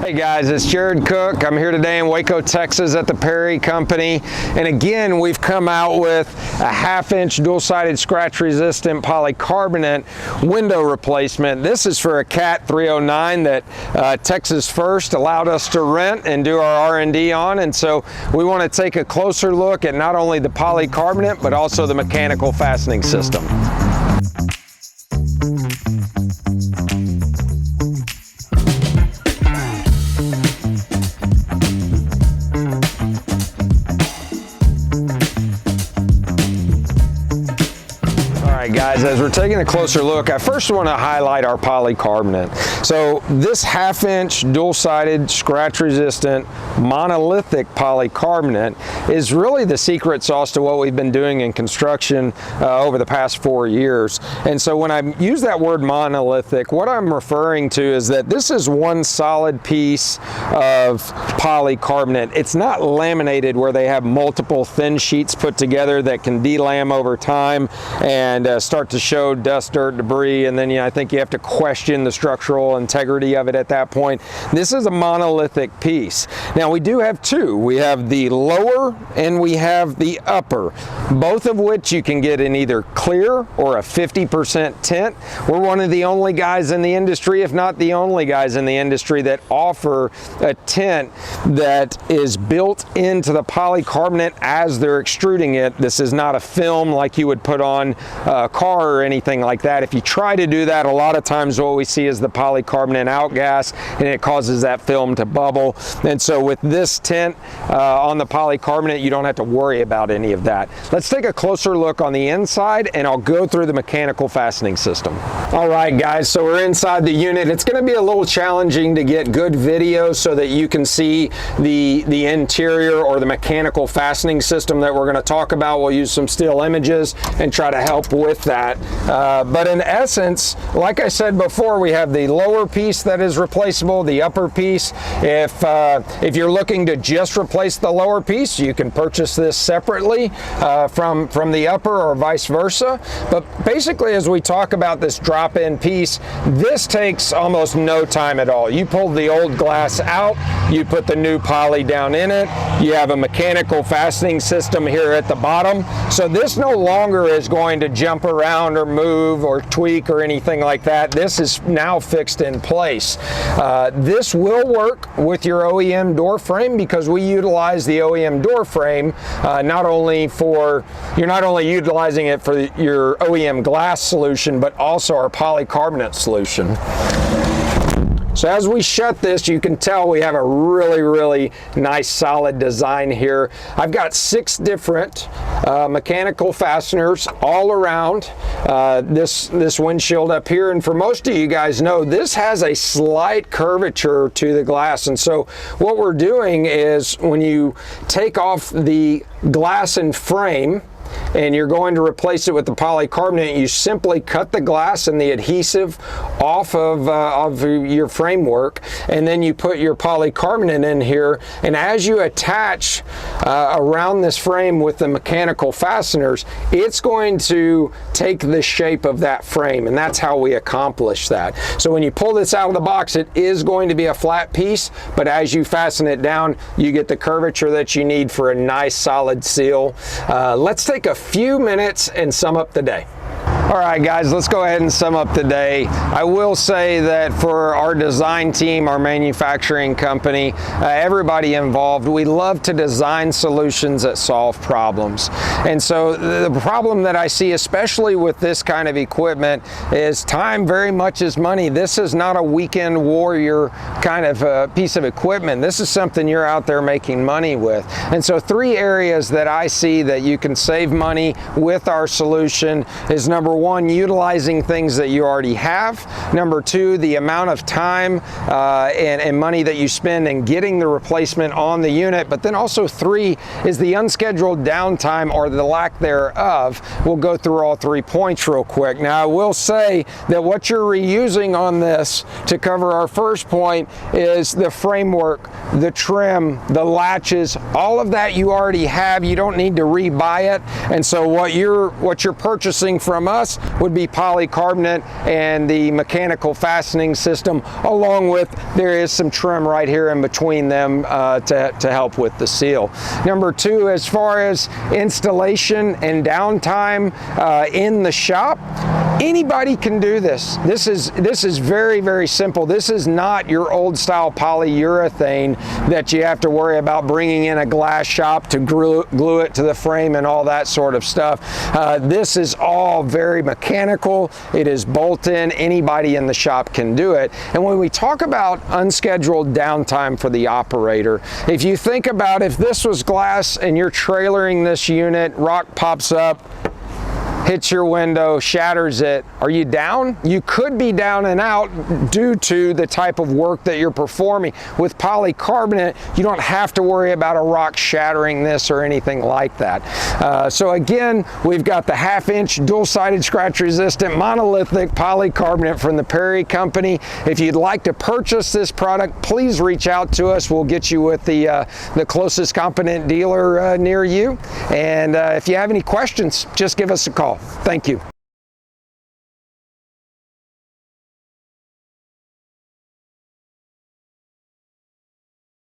Hey guys, it's Jared Cook. I'm here today in Waco, Texas at the Perry Company. And again, we've come out with a 1/2-inch dual-sided scratch-resistant polycarbonate window replacement. This is for a CAT 309 that Texas First allowed us to rent and do our R&D on. And so we want to take a closer look at not only the polycarbonate, but also the mechanical fastening system. Guys, as we're taking a closer look, I first want to highlight our polycarbonate. So this 1/2-inch dual-sided scratch-resistant monolithic polycarbonate is really the secret sauce to what we've been doing in construction over the past 4 years. And so when I use that word monolithic, what I'm referring to is that this is one solid piece of polycarbonate. It's not laminated where they have multiple thin sheets put together that can delam over time and start to show dust, dirt, debris, and then I think you have to question the structural integrity of it at that point. This is a monolithic piece. Now we do have two. We have the lower and we have the upper, both of which you can get in either clear or a 50% tint. We're one of the only guys in the industry, if not the only guys in the industry, that offer a tint that is built into the polycarbonate as they're extruding it. This is not a film like you would put on a car or anything like that. If you try to do that, a lot of times what we see is the polycarbonate outgas and it causes that film to bubble. And so with this tint on the polycarbonate, you don't have to worry about any of that. Let's take a closer look on the inside and I'll go through the mechanical fastening system. All right guys, so we're inside the unit. It's going to be a little challenging to get good video so that you can see the interior or the mechanical fastening system that we're going to talk about. We'll use some still images and try to help with that. But in essence, like I said before, we have the lower piece that is replaceable, the upper piece. If you're looking to just replace the lower piece, you can purchase this separately from the upper or vice versa. But basically, as we talk about this drop-in piece, this takes almost no time at all. You pull the old glass out, you put the new poly down in it, you have a mechanical fastening system here at the bottom. So this no longer is going to jump around or move or tweak or anything like that. This is now fixed in place. This will work with your OEM door frame because we utilize the OEM door frame you're not only utilizing it for your OEM glass solution, but also our polycarbonate solution. So as we shut this, you can tell we have a really nice solid design here. I've got 6 different mechanical fasteners all around this windshield up here. And for most of you guys know, this has a slight curvature to the glass. And so what we're doing is when you take off the glass and frame, and you're going to replace it with the polycarbonate, you simply cut the glass and the adhesive off of your framework, and then you put your polycarbonate in here, and as you attach around this frame with the mechanical fasteners, it's going to take the shape of that frame, and that's how we accomplish that. So when you pull this out of the box, it is going to be a flat piece, but as you fasten it down, you get the curvature that you need for a nice solid seal. Let's take a few minutes and sum up the day. All right guys, let's go ahead and sum up the day. I will say that for our design team, our manufacturing company, everybody involved, we love to design solutions that solve problems. And so the problem that I see, especially with this kind of equipment, is time very much is money. This is not a weekend warrior kind of piece of equipment. This is something you're out there making money with. And so 3 areas that I see that you can save money with our solution is number 1, utilizing things that you already have. Number 2, the amount of time and money that you spend in getting the replacement on the unit. But then also 3 is the unscheduled downtime or the lack thereof. We'll go through all 3 points real quick. Now I will say that what you're reusing on this to cover our first point is the framework, the trim, the latches, all of that you already have. You don't need to rebuy it. And so what you're purchasing from us glass would be polycarbonate and the mechanical fastening system, along with there is some trim right here in between them to help with the seal. Number two, as far as installation and downtime in the shop, anybody can do this. This is very, very simple. This is not your old style polyurethane that you have to worry about bringing in a glass shop to glue it to the frame and all that sort of stuff. This is all very mechanical. It is bolt-in. Anybody in the shop can do it. And when we talk about unscheduled downtime for the operator, if you think about if this was glass and you're trailering this unit, rock pops up, hits your window, shatters it, are you down? You could be down and out due to the type of work that you're performing. With polycarbonate, you don't have to worry about a rock shattering this or anything like that. So again, we've got the 1/2-inch dual-sided scratch-resistant monolithic polycarbonate from the Perry Company. If you'd like to purchase this product, please reach out to us. We'll get you with the closest competent dealer near you. And if you have any questions, just give us a call. Thank you.